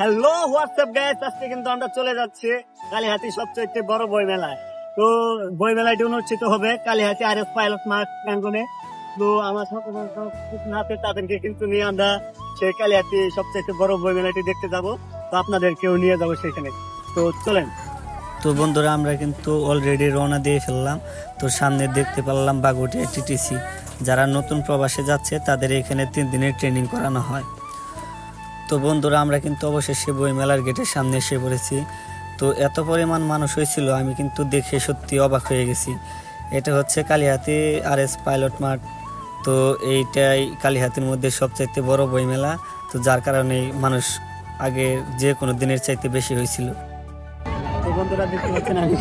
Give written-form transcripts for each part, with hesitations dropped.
Hello WhatsApp guys, আজকে কিন্তু আমরা চলে যাচ্ছি কালিহাতি সবচেয়ে বড় বই মেলায়। তো বই মেলাটি অনুষ্ঠিত হবে কালিহাতি আর এস পাইলট মাঠ প্রাঙ্গনে। তো আমার সাথে তাদেরকে কিন্তু নিয়ে আমরা সেই কালিহাতি সবচেয়ে বড় বই মেলাটি দেখতে যাব। তো আপনাদেরকেও নিয়ে যাবো সেখানে। তো চলেন। তো বন্ধুরা, আমরা কিন্তু অলরেডি রওনা দিয়ে ফেললাম। তো সামনে দেখতে পারলাম বাগুটিয়া টিটিসি। যারা নতুন প্রবাসে যাচ্ছে তাদের এখানে 3 দিনের ট্রেনিং করানো হয়। তো বন্ধুরা, আমরা কিন্তু অবশেষে বইমেলার গেটের সামনে এসে পড়েছি। তো এত পরিমাণ মানুষ হয়েছিল, আমি কিন্তু দেখে সত্যি অবাক হয়ে গেছি। এটা হচ্ছে কালিহাতি আর এস পাইলট মাঠ। তো এইটাই কালিহাতির মধ্যে সবচাইতে বড় বইমেলা। তো যার কারণে মানুষ আগে যে কোনো দিনের চাইতে বেশি হয়েছিল। তো বন্ধুরা দেখতে পাচ্ছেন আমি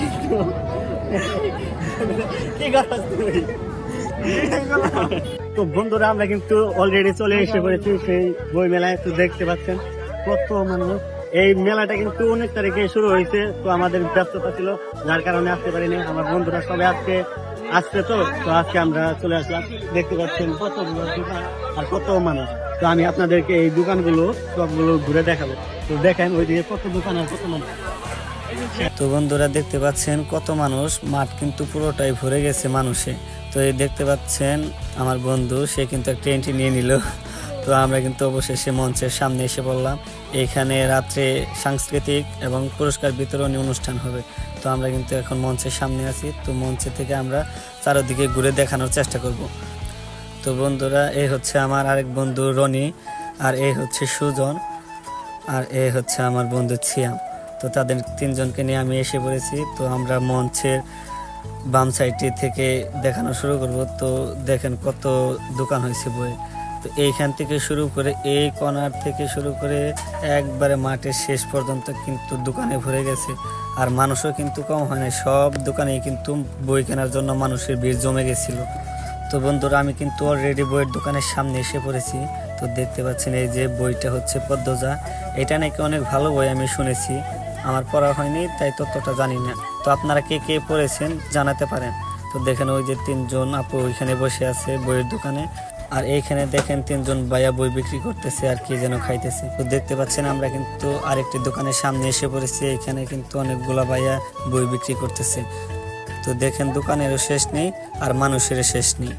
তো বন্ধুরা, আমরা কিন্তু অলরেডি চলে এসে পড়েছি সেই বই মেলায়। তো দেখতে পাচ্ছেন কত মানুষ। এই মেলাটা কিন্তু 19 তারিখে শুরু হয়েছে। তো আমাদের ব্যস্ততা ছিল, যার কারণে আসতে পারিনি। আমার বন্ধুরা সবাই আজকে আসছে। তো আজকে আমরা চলে আসলাম। দেখতে পাচ্ছেন কতগুলো দোকান আর কত মানুষ। তো আমি আপনাদেরকে এই দোকানগুলো সবগুলো ঘুরে দেখাবো। তো দেখেন ওইদিকে কত দোকান আর কত মানুষ। তো বন্ধুরা, দেখতে পাচ্ছেন কত মানুষ। মাঠ কিন্তু পুরোটাই ভরে গেছে মানুষে। তো এই দেখতে পাচ্ছেন আমার বন্ধু, সে কিন্তু একটা এন্ট্রি নিয়ে নিল। তো আমরা কিন্তু অবশেষে মঞ্চের সামনে এসে পড়লাম। এখানে রাত্রে সাংস্কৃতিক এবং পুরস্কার বিতরণী অনুষ্ঠান হবে। তো আমরা কিন্তু এখন মঞ্চের সামনে আছি। তো মঞ্চে থেকে আমরা চারদিকে ঘুরে দেখানোর চেষ্টা করব। তো বন্ধুরা, এই হচ্ছে আমার আরেক বন্ধু রনি, আর এই হচ্ছে সুজন, আর এই হচ্ছে আমার বন্ধু ছিয়াম। তো তাদের 3 জনকে নিয়ে আমি এসে পড়েছি। তো আমরা মঞ্চের বাম সাইডটি থেকে দেখানো শুরু করব। তো দেখেন কত দোকান হয়েছে বই। তো এইখান থেকে শুরু করে এই কর্নার থেকে শুরু করে একবারে মাঠের শেষ পর্যন্ত কিন্তু দোকানে ভরে গেছে। আর মানুষও কিন্তু কম হয় না, সব দোকানেই কিন্তু বই কেনার জন্য মানুষের ভিড় জমে গেছিল। তো বন্ধুরা, আমি কিন্তু অলরেডি বইয়ের দোকানের সামনে এসে পড়েছি। তো দেখতে পাচ্ছেন এই যে বইটা হচ্ছে পদ্মজা। এটা নাকি অনেক ভালো বই, আমি শুনেছি। আমার পড়া হয়নি, তাই ততটা জানি না। তো আপনারা কে কে পড়েছেন জানাতে পারেন। তো দেখেন ওই যে 3 জন আপু ওইখানে বসে আছে বইয়ের দোকানে। আর এইখানে দেখেন 3 জন ভাইয়া বই বিক্রি করতেছে আর কি যেন খাইতেছে। তো দেখতে পাচ্ছেন আমরা কিন্তু আরেকটি দোকানের সামনে এসে পড়েছি। এখানে কিন্তু অনেকগুলা ভাইয়া বই বিক্রি করতেছে। তো দেখেন দোকানেরও শেষ নেই আর মানুষেরও শেষ নেই।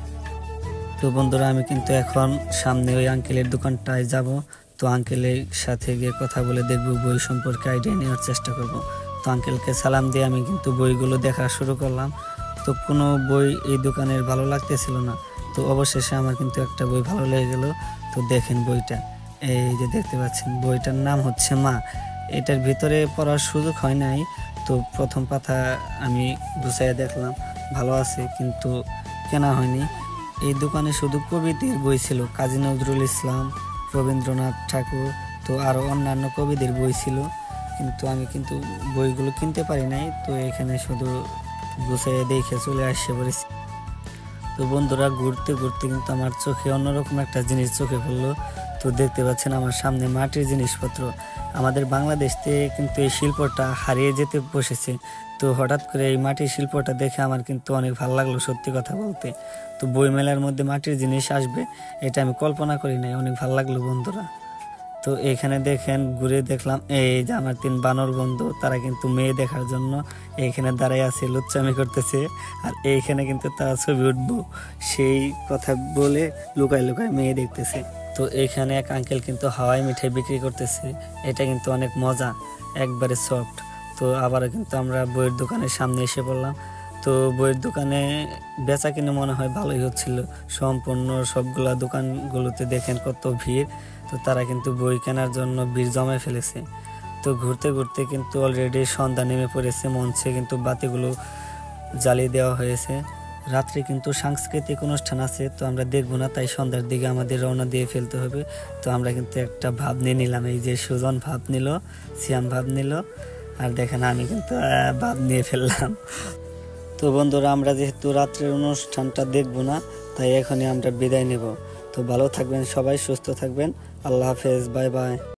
তো বন্ধুরা, আমি কিন্তু এখন সামনে ওই আঙ্কেলের দোকানটায় যাব। তো আঙ্কেলের সাথে গিয়ে কথা বলে দেখব, বই সম্পর্কে আইডিয়া নেওয়ার চেষ্টা করব। তো আঙ্কেলকে সালাম দিয়ে আমি কিন্তু বইগুলো দেখা শুরু করলাম। তো কোনো বই এই দোকানের ভালো লাগতেছিল না। তো অবশেষে আমার কিন্তু একটা বই ভালো লেগে গেল। তো দেখেন বইটা, এই যে দেখতে পাচ্ছেন, বইটার নাম হচ্ছে মা। এটার ভিতরে পড়ার সুযোগ হয় নাই। তো প্রথম পাতা আমি গুছাইয়া দেখলাম, ভালো আছে, কিন্তু কেনা হয়নি। এই দোকানে শুধু কবিদের বই ছিল, কাজী নজরুল ইসলাম, রবীন্দ্রনাথ ঠাকুর, তো আরও অন্যান্য কবিদের বই ছিল। কিন্তু আমি কিন্তু বইগুলো কিনতে পারি নাই। তো এখানে শুধু গুছাইয়া দেখে চলে আসতে পড়েছি। তো বন্ধুরা, ঘুরতে ঘুরতে কিন্তু আমার চোখে অন্যরকম একটা জিনিস চোখে পড়লো। তো দেখতে পাচ্ছেন আমার সামনে মাটির জিনিসপত্র। আমাদের বাংলাদেশ থেকে কিন্তু এই শিল্পটা হারিয়ে যেতে বসেছে। তো হঠাৎ করে এই মাটির শিল্পটা দেখে আমার কিন্তু অনেক ভালো লাগলো, সত্যি কথা বলতে। তো বই মেলার মধ্যে মাটির জিনিস আসবে, এটা আমি কল্পনা করি নাই। অনেক ভালো লাগলো বন্ধুরা। তো এখানে দেখেন ঘুরে দেখলাম, এই যে আমার 3 বানর বন্ধু, তারা কিন্তু মেয়ে দেখার জন্য এইখানে দাঁড়ায় আছে, লুচ্চামি করতেছে। আর এইখানে কিন্তু তারা ছবি উঠবো সেই কথা বলে লুকায় লুকায় মেয়ে দেখতেছে। তো এইখানে এক আঙ্কেল কিন্তু হাওয়াই মিঠাই বিক্রি করতেছে। এটা কিন্তু অনেক মজা, একবারে সফট। তো আবারও কিন্তু আমরা বইয়ের দোকানের সামনে এসে পড়লাম। তো বইয়ের দোকানে বেচা কিনে মনে হয় ভালোই হচ্ছিল। সম্পূর্ণ সবগুলা দোকানগুলোতে দেখেন কত ভিড়। তো তারা কিন্তু বই কেনার জন্য ভিড় জমায় ফেলেছে। তো ঘুরতে ঘুরতে কিন্তু অলরেডি সন্ধ্যা নেমে পড়েছে। মঞ্চে কিন্তু বাতিগুলো জ্বালিয়ে দেওয়া হয়েছে। রাত্রে কিন্তু সাংস্কৃতিক অনুষ্ঠান আছে, তো আমরা দেখবো না, তাই সন্ধ্যার দিকে আমাদের রওনা দিয়ে ফেলতে হবে। তো আমরা কিন্তু একটা ভাব নিয়ে নিলাম, এই যে সুজন ভাব নিল, সিয়াম ভাব নিল, আর দেখেন আমি কিন্তু ভাব নিয়ে ফেললাম। তো বন্ধুরা, আমরা যেহেতু রাত্রের অনুষ্ঠানটা দেখবো না, তাই এখনই আমরা বিদায় নেব। তো ভালো থাকবেন সবাই, সুস্থ থাকবেন। আল্লাহ হাফেজ, বাই বাই।